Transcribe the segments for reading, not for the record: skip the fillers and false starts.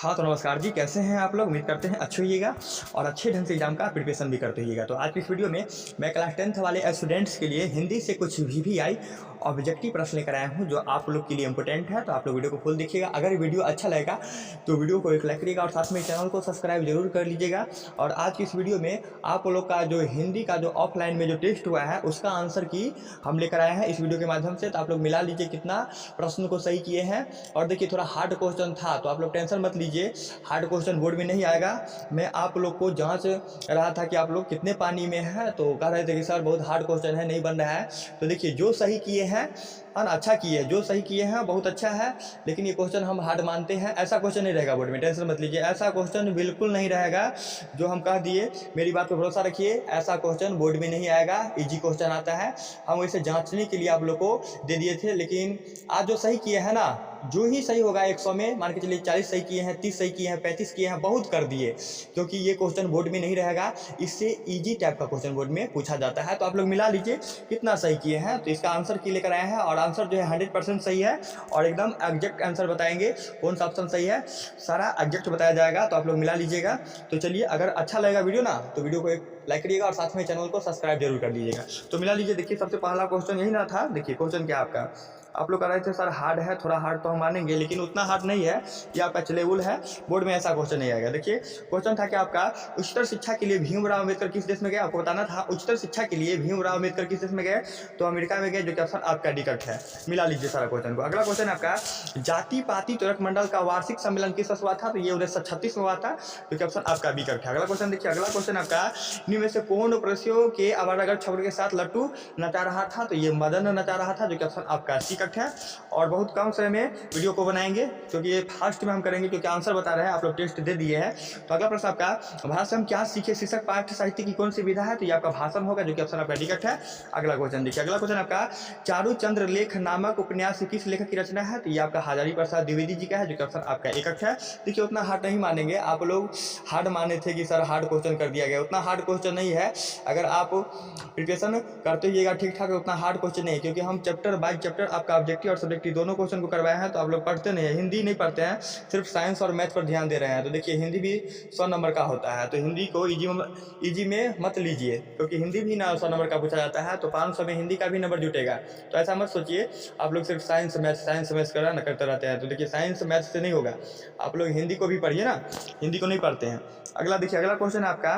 हाँ तो नमस्कार जी, कैसे हैं आप लोग। उम्मीद करते हैं अच्छे होइएगा और अच्छे ढंग से एग्जाम का प्रिपरेशन भी करते होइएगा। तो आज की इस वीडियो में मैं क्लास 10th वाले स्टूडेंट्स के लिए हिंदी से कुछ VVI ऑब्जेक्टिव प्रश्न लेकर आया हूं जो आप लोग के लिए इंपॉर्टेंट है। तो आप लोग वीडियो को फुल देखिएगा। अगर वीडियो अच्छा लगेगा तो वीडियो को एक लाइक करिएगा और साथ में चैनल को सब्सक्राइब जरूर कर लीजिएगा। और आज की इस वीडियो में आप लोग का जो हिंदी का जो ऑफलाइन में जो टेस्ट हुआ है उसका आंसर की हम लेकर आए हैं इस वीडियो के माध्यम से। तो आप लोग मिला लीजिए कितना प्रश्न को सही किए हैं। और देखिए थोड़ा हार्ड क्वेश्चन था तो आप लोग टेंशन मत लीजिए, हार्ड क्वेश्चन बोर्ड में नहीं आएगा। मैं आप लोग को जांच रहा था कि आप लोग कितने पानी में है, तो कह रहे थे कि सर बहुत हार्ड क्वेश्चन है, नहीं बन रहा है। तो देखिए जो सही किए हैं अच्छा किए, जो सही किए हैं बहुत अच्छा है, लेकिन ये क्वेश्चन हम हार्ड मानते हैं। ऐसा क्वेश्चन नहीं रहेगा बोर्ड में, टेंशन मत लीजिए, ऐसा क्वेश्चन बिल्कुल नहीं रहेगा जो हम कह दिए। मेरी बात पर भरोसा रखिए, ऐसा क्वेश्चन बोर्ड में नहीं आएगा। इजी क्वेश्चन आता है, हम इसे जांचने के लिए आप लोग को दे दिए थे। लेकिन आज जो सही किए हैं ना, जो ही सही होगा 100 में मान के चलिए 40 सही किए हैं, 30 सही किए हैं, 35 किए हैं, बहुत कर दिए, क्योंकि ये क्वेश्चन बोर्ड में नहीं रहेगा। इससे इजी टाइप का क्वेश्चन बोर्ड में पूछा जाता है। तो आप लोग मिला लीजिए कितना सही किए हैं। तो इसका आंसर की लेकर आए हैं और आंसर जो है 100% सही है और एकदम एग्जैक्ट आंसर बताएंगे कौन सा ऑप्शन सही है, सारा एग्जैक्ट बताया जाएगा। तो आप लोग मिला लीजिएगा। तो चलिए, अगर अच्छा लगेगा वीडियो ना तो वीडियो को एक लाइक करिएगा और साथ में चैनल को सब्सक्राइब जरूर कर लीजिएगा। तो मिला लीजिए। देखिए सबसे पहला क्वेश्चन यही ना था। देखिए क्वेश्चन क्या आपका, आप लोग कह रहे थे सर हार्ड है, थोड़ा हार्ड तो हम मानेंगे, लेकिन उतना हार्ड नहीं है, ये आपका चलेबुल है। बोर्ड में ऐसा क्वेश्चन नहीं आएगा। देखिए क्वेश्चन था कि आपका उच्चतर शिक्षा के लिए भीमराव अम्बेडकर किस देश में गए। आपको बताना था उच्चतर शिक्षा के लिए भीमराव अम्बेडकर किस देश में गए, तो अमेरिका में गए, जो कि ऑप्शन आपका डी कट है। मिला लीजिए सारा क्वेश्चन को। अगला क्वेश्चन आपका जाति पाति तुरक मंडल का वार्षिक सम्मेलन किस वर्ष हुआ था, तो ये 1936 में हुआ था, जो कि ऑप्शन आपका बी कट है। अगला क्वेश्चन देखिए, अगला क्वेश्चन आपका निम्न में से कौन पड़ोसियों के आवारागर छबड़ के साथ लट्टू नचा रहा था, तो ये मदन नचा रहा था, जो कि ऑप्शन आपका सी कट है। और बहुत कम समय में वीडियो को बनाएंगे क्योंकि ये फास्ट में हम करेंगे, क्योंकि आंसर बता रहे हैं, आप लोग टेस्ट दे दिए हैं। तो अगला प्रश्न आपका भाषण क्या सीखे शीर्षक पाठ्य साहित्य की कौन सी विधा है, तो ये आपका भाषण होगा, जो कि ऑप्शन आपका टिकट है। अगला क्वेश्चन देखिए, अगला क्वेश्चन आपका चारुचंद्र लेख नामक उपन्यास किस लेखक की रचना है, तो ये आपका हजारी प्रसाद द्विवेदी जी का है, जो कि ऑप्शन आपका एकक है। देखिए उतना हार्ड नहीं मानेंगे, आप लोग हार्ड माने थे कि सर हार्ड क्वेश्चन कर दिया गया, उतना हार्ड क्वेश्चन नहीं है। अगर आप प्रिपरेशन करते होइएगा ठीक ठाक, उतना हार्ड क्वेश्चन नहीं है, क्योंकि हम चैप्टर बाय चैप्टर आपका ऑब्जेक्टिव और सब्जेक्टिव दोनों क्वेश्चन को करवाए हैं। तो आप लोग पढ़ते नहीं है, हिंदी नहीं पढ़ते हैं, सिर्फ साइंस और मैथ पर ध्यान दे रहे हैं। तो देखिए हिंदी भी 100 नंबर का होता है, तो हिंदी को इजी में मत लीजिए, क्योंकि हिंदी भी ना 100 नंबर का पूछा जाता है, तो 500 में हिंदी का भी नंबर जुटेगा। तो ऐसा मत सोचिए आप लोग सिर्फ साइंस मैथ्स करते रहते हैं। तो देखिए साइंस मैथ से नहीं होगा, आप लोग हिंदी को भी पढ़िए ना, हिंदी को नहीं पढ़ते हैं। अगला देखिए, अगला क्वेश्चन आपका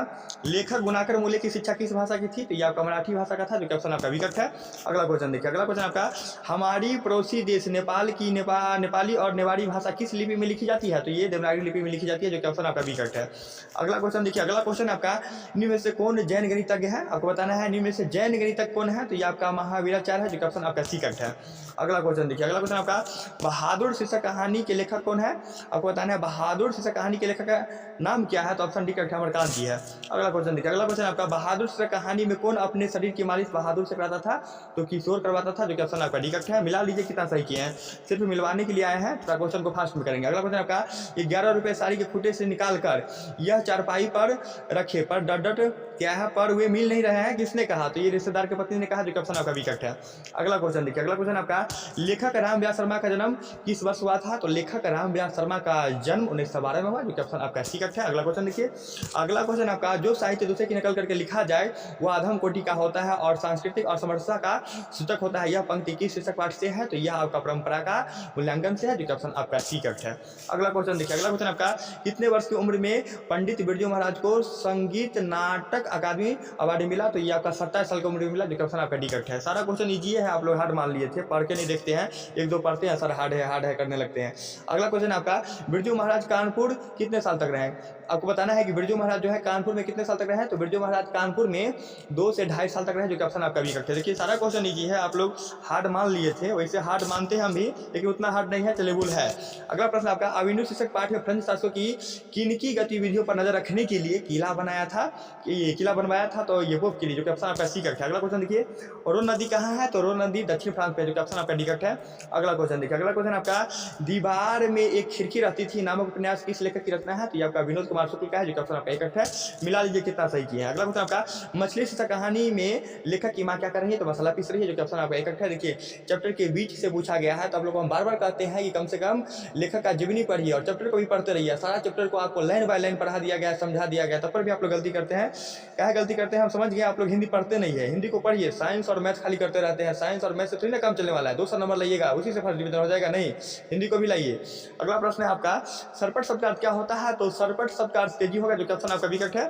लेखक गुणाकर मूल्य की शिक्षा किस भाषा की थी, तो ये आपका मराठी भाषा का था, जो कि ऑप्शन आपका विकट है। अगला क्वेश्चन देखिए, अगला क्वेश्चन आपका हमारी पड़ोसी देश नेपाल की नेपाली और नेवाड़ी भाषा किस लिपि में लिखी जाती है, तो ये देवनागरी लिपि में लिखी जाती है, जो कि ऑप्शन आपका विकट है। अगला क्वेश्चन देखिए, अगला क्वेश्चन आपका निम्न में से कौन जैन गणितज्ञ है, आपको बताना है निम्न में से जैन गणितज्ञ कौन है, तो ये आपका महावीराचार्य है, जो कि ऑप्शन आपका सी कट है। अगला क्वेश्चन देखिए, अगला क्वेश्चन आपका बहादुर शीर्षक कहानी के लेखक कौन है, आपको बताना है बहादुर शीर्षक कहानी के लेखक का नाम क्या है, तो ऑप्शन डी कट है, अमरकांत जी है। अगला क्वेश्चन देखिए, अगला क्वेश्चन आपका बहादुर शीर्षक कहानी में कौन अपने शरीर की मालिश बहादुर से कराता था, तो किशोर करवाता था, जो कि ऑप्शन आपका डी कट है। मिला लीजिए कितना सही किए हैं, सिर्फ मिलवाने के लिए आए हैं, तो क्वेश्चन को फास्ट में करेंगे। अगला क्वेश्चन आपका 11 रुपये साड़ी के खूटे से निकाल कर यह चारपाई पर रखे पर डट क्या है, पर वे मिल नहीं रहे हैं, किसने कहा, तो ये रिश्तेदार के पत्नी ने कहा, जो कि ऑप्शन आपका विकट है। अगला क्वेश्चन देखिए, अगला क्वेश्चन आपका लेखक रामव्यास शर्मा का जन्म किस वर्ष हुआ था, तो लेखक रामव्यास शर्मा का जन्म 1912 में हुआ, जो कि ऑप्शन आपका टिकट है। अगला क्वेश्चन देखिए, अगला क्वेश्चन आपका जो साहित्य दूसरे की नकल करके लिखा जाए वह अधम कोटि का होता है और सांस्कृतिक और समरसता का सूचक होता है, यह पंक्ति किस शीर्षक पाठ से है, तो यह आपका परंपरा का मूल्यांकन से है, जो कि ऑप्शन आपका टिकट है। अगला क्वेश्चन देखिए, अगला क्वेश्चन आपका कितने वर्ष की उम्र में पंडित बिरजू महाराज को संगीत नाटक अकादमी अवार्ड मिला, तो ये आपका 27 साल की उम्र में मिला, जो कि ऑप्शन आपका टिकट है। सारा क्वेश्चन इजी है, आप लोग हार्ड मान लिए थे, पढ़ के नहीं देखते हैं, एक दो पढ़ते हैं सर हार्ड है करने लगते हैं। अगला क्वेश्चन आपका बिरजू महाराज कानपुर कितने साल तक रहे, आपको बताना है कि बिरजू महाराज जो है कानपुर में कितने साल तक रहे, तो बिरजू महाराज कानपुर में 2 से 2.5 साल तक रहे, जो कि ऑप्शन आपका विकट है। देखिए सारा क्वेश्चन इजी है, आप लोग हार्ड मान लिए थे, वैसे हार्ड मानते हैं हम भी, लेकिन उतना हार्ड नहीं है, चलेबुल है। अगला प्रश्न आपका अभिनव शीर्षक पाठ में फ्रेंच शासकों की किनकी गतिविधियों पर नजर रखने के लिए किला बनाया था, ये किला बनवाया था, तो ये वो किले, जो कि ऑप्शन आपका सी कट है। अगला क्वेश्चन देखिए, रोन नदी कहाँ है, तो रोन नदी दक्षिण फ्रांस में, जो कि ऑप्शन आपका टिकट है। अगला क्वेश्चन देखिए, अगला क्वेश्चन आपका दीवार में एक खिड़की रहती थी नामक उपन्यास किस लेखक की रचना है, तो ये आपका विनोद कुमार शुक्ल का है, जो कि ऑप्शन आपका एकट है। मिला लीजिए कितना सही किया है। अगला क्वेश्चन आपका मछली शीर्षक कहानी में लेखक की माँ क्या कर रही है, तो मसाला पीस रही है, जो कि ऑप्शन आपका एकट है। देखिए चैप्टर के बीच से पूछा गया है। तो आप लोग को हम बार बार कहते हैं कि कम से कम लेखक का जीवनी पढ़िए और चैप्टर को भी पढ़ते रहिए। सारा चैप्टर को आपको लाइन बाय लाइन पढ़ा दिया गया, समझा दिया गया, तब पर भी आप लोग गलती करते हैं। क्या गलती करते हैं हम समझ गए, आप लोग हिंदी पढ़ते नहीं है। हिंदी को पढ़िए, साइंस और मैथ खाली करते रहते हैं। साइंस और मैथ से थोड़ी ना काम चलने वाला है। 200 नंबर लाइएगा उसी से फर्स्ट डिवीजन हो जाएगा, नहीं, हिंदी को भी लाइए। अगला प्रश्न है आपका, सरपट शब्द का अर्थ क्या होता है? तो सरपट शब्द का अर्थ तेजी होगा, जो कि ऑप्शन आपका बी करेक्ट है।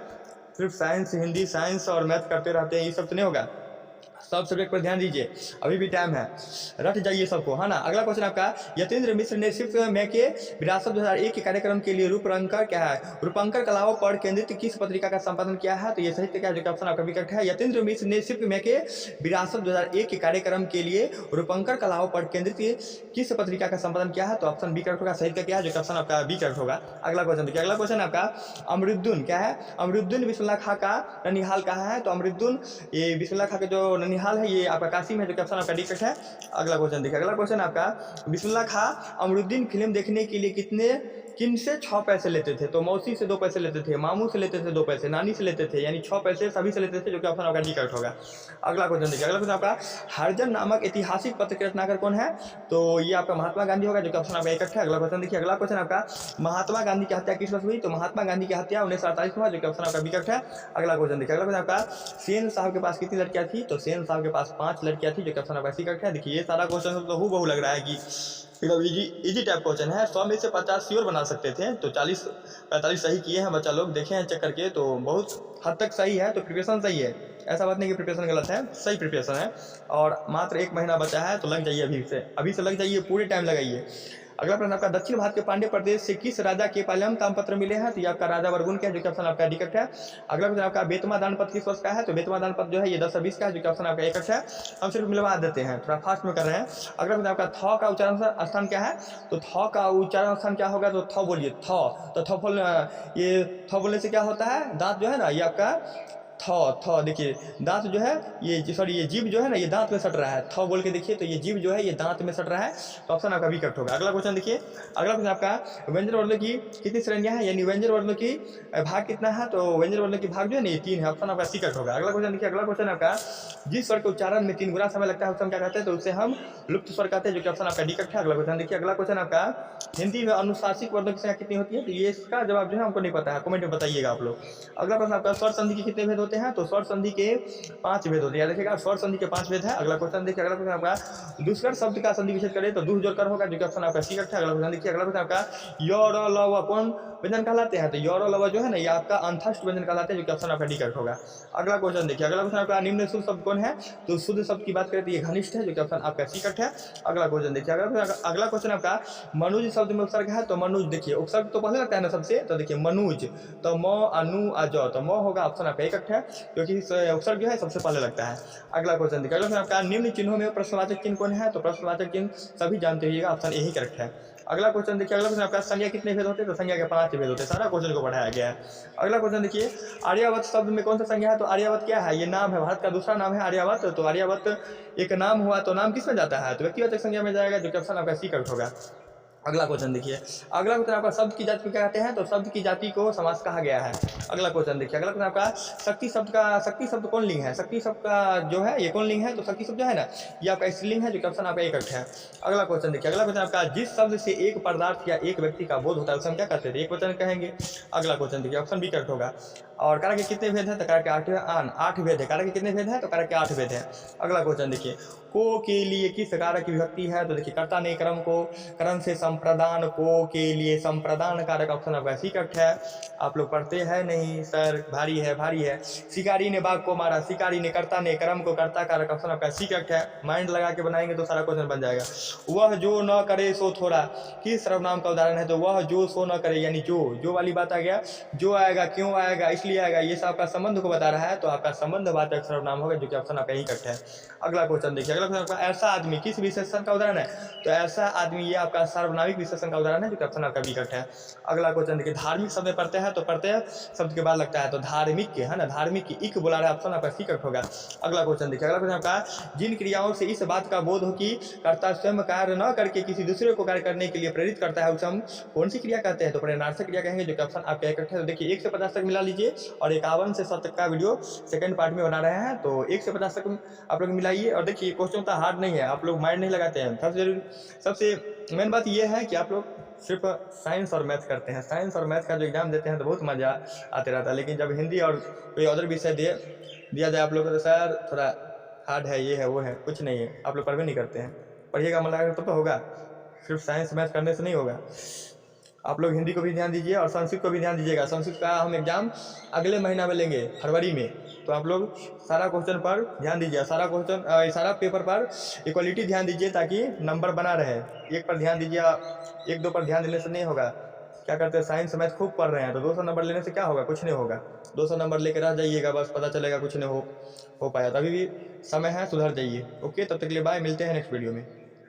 सिर्फ साइंस हिंदी साइंस और मैथ करते रहते हैं, ये सब तो नहीं होगा। सब सब्जेक्ट पर ध्यान दीजिए, अभी भी टाइम है, रट जाइए सबको, है ना। अगला क्वेश्चन आपका, यतीन्द्र मिश्र ने सिर्फ मैं के विरासत 2001 के कार्यक्रम के लिए रूपंकर क्या है, रूपंकर कलाओं पर केंद्रित किस पत्रिका का संपादन किया है? तो ये साहित्य का जो ऑप्शन आपका विकट है। यतीन्द्र मिश्र ने सिर्फ मैं के विरासत 2001 के कार्यक्रम के लिए रूपंकर कलाओं पर केंद्रित किस पत्रिका का संपादन किया है? तो ऑप्शन बी करेक्ट होगा, साहित्य क्या है, जो ऑप्शन आपका बी करेक्ट होगा। अगला क्वेश्चन देखिए, अगला क्वेश्चन आपका, अमरुद्दीन क्या है? अमरुद्दीन बिस्मिल्लाह खां का ननिहाल कहाँ है? तो अमरुद्दीन ये बिस्मिल्लाह खां का जो ननिहाल है ये आपका काशी में, जो कि ऑप्शन आपका डी करेक्ट है। अगला क्वेश्चन देखिए, अगला क्वेश्चन आपका, बिस्मिल्लाह खां अमरुद्दीन फिल्म देखने के लिए किन से 6 पैसे लेते थे? तो मौसी से 2 पैसे लेते थे, मामू से लेते थे 2 पैसे, नानी से लेते थे, यानी 6 पैसे सभी से लेते थे, जो कि ऑप्शन आपका डी करेक्ट होगा। अगला क्वेश्चन देखिए, अगला क्वेश्चन आपका, हरिजन नामक ऐतिहासिक पत्र के रचनाकार कौन है? तो ये आपका महात्मा गांधी होगा, जो कि ऑप्शन आपका एक है। अगला क्वेश्चन देखिए, अगला क्वेश्चन आपका, महात्मा गांधी की हत्या किस वर्ष हुई? तो महात्मा गांधी की हत्या 1948 में हुआ, जो कि ऑप्शन आपका बी करेक्ट है। अगला क्वेश्चन देखिए, अगला क्वेश्चन आपका, सेन साहब के पास कितनी लड़कियां थी? तो सेन साहब के पास 5 लड़कियां थी, जो कि ऑप्शन आपका सी करेक्ट है। देखिए ये सारा क्वेश्चन तो हूबहू लग रहा है कि एकदम इजी टाइप क्वेश्चन है। 100 में से 50 श्योर बना सकते थे, तो 40-45 सही किए हैं बच्चा लोग, देखे हैं चेक करके, तो बहुत हद तक सही है। तो प्रिपरेशन सही है, ऐसा बात नहीं कि प्रिपरेशन गलत है, सही प्रिपरेशन है। और मात्र 1 महीना बचा है, तो लग जाइए अभी से लग जाइए, पूरे टाइम लगाइए। अगला प्रश्न आपका, दक्षिण भारत के पांड्य प्रदेश से किस राजा के पालम तामपत्र मिले हैं? तो ये आपका राजा वर्गुन का है, जो कि ऑप्शन आपका डी करेक्ट है। अगला क्वेश्चन आपका, बेतमा दानपत्र किस वर्ष का है? तो बेतमा दानपत्र जो है ये 1020 का है, जो कि ऑप्शन आपका एक है। हम सिर्फ मिलवा देते हैं, थोड़ा फास्ट में कर रहे हैं। अगला क्वेश्चन आपका, थ का उच्चारण स्थान क्या है? तो थ का उच्चारण स्थान क्या होगा? तो थ बोलिए, थ। तो ये थ बोलने से क्या होता है, दांत जो है ना ये आपका थ देखिए, दांत जो है ये सॉरी ये जीभ जो है ना ये दांत में सट रहा है। थ बोल के देखिए, तो ये जीभ जो है ये दांत में सट रहा है, तो ऑप्शन आपका बी करेक्ट होगा। अगला क्वेश्चन देखिए, अगला क्वेश्चन आपका, व्यंजन वर्णों की कितनी श्रेणियां हैं, यानी व्यंजन वर्णों की भाग कितना है? तो व्यंजन वर्णों की भाग जो है ना ये 3 है, ऑप्शन आपका सी करेक्ट होगा। अगला क्वेश्चन देखिए, अगला क्वेश्चन आपका, जिस स्वर के उच्चारण में 3 गुना समय लगता है उसको क्या कहते हैं? तो उसे हम लुप्त स्वर कहते हैं, जो कि ऑप्शन आपका डी करेक्ट है। अगला क्वेश्चन देखिए, अगला क्वेश्चन आपका, हिंदी में अनुशासिक वर्णों की संख्या कितनी होती है? तो ये इसका जवाब जो है हमको नहीं पता है, कमेंट में बताइएगा आप लोग। अगला प्रश्न आपका, स्वर संधि के कितने भेद होते हैं? तो स्वर संधि के 5 भेद होते हैं, देखिएगा स्वर संधि के 5 भेद है। अगला क्वेश्चन देखिए, अगला क्वेश्चन आपका, दूसरे शब्द का संधि विच्छेद करें तो दुह जोड़कर होगा, जो कि ऑप्शन आपका सी करेक्ट है। अगला क्वेश्चन देखिए, अगला क्वेश्चन आपका, य र ल व कौन व्यंजन कहलाते हैं? तो य र ल व जो है ना ये आपका अंतस्थ व्यंजन कहलाते हैं, जो कि ऑप्शन आपका डी करेक्ट होगा। अगला क्वेश्चन देखिए, अगला क्वेश्चन आपका, निम्न शुद्ध शब्द कौन है? तो शुद्ध शब्द की बात करें तो ये घनिष्ठ है, जो कि ऑप्शन आपका सी करेक्ट है। अगला क्वेश्चन देखिए, अगला क्वेश्चन आपका, मनुज शब्द में उपसर्ग है? तो मनुज देखिए उपसर्ग तो पहले लगता है ना सबसे, तो देखिए मनुज, तो म अनु अज, तो म होगा ऑप्शन आपका एक करेक्ट है, क्योंकि उपसर्ग जो है सबसे पहले लगता है। अगला क्वेश्चन देखिए, अगला आपका, निम्न चिन्हों में प्रश्नवाचक चिन्ह कौन है? तो प्रश्नवाचक चिन्ह सभी जानते रहिएगा, ऑप्शन यही करेक्ट है। अगला क्वेश्चन देखिए, अगला क्वेश्चन आपका, संज्ञा कितने भेद होते हैं? तो संज्ञा के 5 भेद होते हैं, सारा क्वेश्चन को पढ़ाया गया है। अगला क्वेश्चन देखिए, आर्यावत शब्द में कौन सा संज्ञा है? तो आर्यावत क्या है? ये नाम है, भारत का दूसरा नाम है आर्यावत। तो आर्यावत एक नाम हुआ, तो नाम किस में जाता है? तो व्यक्तिवाचक संज्ञा में जाएगा, जो कि ऑप्शन आपका सी करेक्ट होगा। अगला क्वेश्चन देखिए, अगला क्वेश्चन आपका, शब्द की जाति को क्या कहते हैं? तो शब्द की जाति को समास कहा गया है। अगला क्वेश्चन देखिए, अगला क्वेश्चन आपका, शक्ति शब्द कौन लिंग है? शक्ति शब्द का जो है ये कौन लिंग है? तो शक्ति शब्द जो है ना ये आपका स्त्रीलिंग है, जो कि ऑप्शन आपका एक करेक्ट है। अगला क्वेश्चन देखिए, अगला क्वेश्चन आपका, जिस शब्द से एक पदार्थ या एक व्यक्ति का बोध होता है उसे हम क्या कहते हैं? एक वचन कहेंगे। अगला क्वेश्चन देखिए, ऑप्शन बी करेक्ट होगा। और कारक के कितने भेद हैं? तो कारक के 8 भेद है। कारक के कितने भेद हैं? तो कारक के 8 भेद हैं। अगला क्वेश्चन देखिए, को के लिए किस कारक की विभक्ति है? तो देखिए, कर्ता ने क्रम को, क्रम से संप्रदान, को के लिए संप्रदान कारक, ऑप्शन आपका सी करेक्ट है। आप लोग पढ़ते हैं नहीं सर, भारी है। शिकारी ने बाघ को मारा, शिकारी ने, कर्ता ने, क्रम को, कर्ता कारक, ऑप्शन आपका सी करेक्ट है। माइंड लगा के बनाएंगे तो सारा क्वेश्चन बन जाएगा। वह जो न करे सो थोड़ा, किस सर्वनाम का उदाहरण है? तो वह जो सो न करे, यानी जो वाली बात आ गया, जो आएगा, क्यों आएगा, इसलिए आएगा, ये सब आपका संबंध को बता रहा है, तो आपका संबंधवाचक सर्वनाम होगा, जो कि ऑप्शन आपका यही करेक्ट है। अगला क्वेश्चन देखिए, अगला क्वेश्चन आपका, ऐसा आदमी किस विशेषण का उदाहरण है? तो ऐसा आदमी ये आपका सर्वनाम सार्वनामिक विशेषण का उदाहरण है, जो कि ऑप्शन आपका बी करेक्ट है। अगला क्वेश्चन देखिए, धार्मिक शब्द पढ़ते हैं तो पढ़ते हैं शब्द के बाद लगता है, तो धार्मिक के है ना, धार्मिक की इक बोला रहा है, ऑप्शन आपका सी करेक्ट होगा। अगला क्वेश्चन देखिए, अगला क्वेश्चन आपका, जिन क्रियाओं से इस बात का बोध हो कि कर्ता स्वयं कार्य न करके किसी दूसरे को कार्य करने के लिए प्रेरित करता है, उसे हम कौन सी क्रिया कहते हैं, तो प्रेरणार्थक क्रिया कहेंगे, जो कि ऑप्शन आपका करेक्ट है। तो देखिए 1 से 50 तक मिला लीजिए और 51 से 100 तक का वीडियो सेकंड पार्ट में बना रहे हैं, तो 1 से 50 तक आप लोग मिलाइए। और देखिए क्वेश्चन तो हार्ड नहीं है, आप लोग माइंड नहीं लगाते हैं। सबसे मेन बात यह है कि आप लोग सिर्फ साइंस और मैथ करते हैं। साइंस और मैथ का जो एग्जाम देते हैं तो बहुत मज़ा आते रहता है, लेकिन जब हिंदी और कोई अदर विषय दिया जाए आप लोग को, तो सर थोड़ा हार्ड है, ये है वो है, कुछ नहीं है, आप लोग पढ़ भी नहीं करते हैं। पढ़िएगा मन लगा तो होगा, सिर्फ साइंस मैथ करने से नहीं होगा। आप लोग हिंदी को भी ध्यान दीजिए और संस्कृत को भी ध्यान दीजिएगा। संस्कृत का हम एग्जाम अगले महीना में लेंगे, फरवरी में, तो आप लोग सारा क्वेश्चन पर ध्यान दीजिए, सारा पेपर पर इक्वलिटी ध्यान दीजिए ताकि नंबर बना रहे। एक पर ध्यान दीजिए, 1-2 पर ध्यान देने से नहीं होगा। क्या करते हैं, साइंस मैथ खूब पढ़ रहे हैं तो 200 नंबर लेने से क्या होगा, कुछ नहीं होगा। 200 नंबर लेकर रह जाइएगा, बस पता चलेगा कुछ नहीं हो पाया। तो अभी भी समय है, सुधर जाइए। ओके, तब तक के लिए बाय, मिलते हैं नेक्स्ट वीडियो में।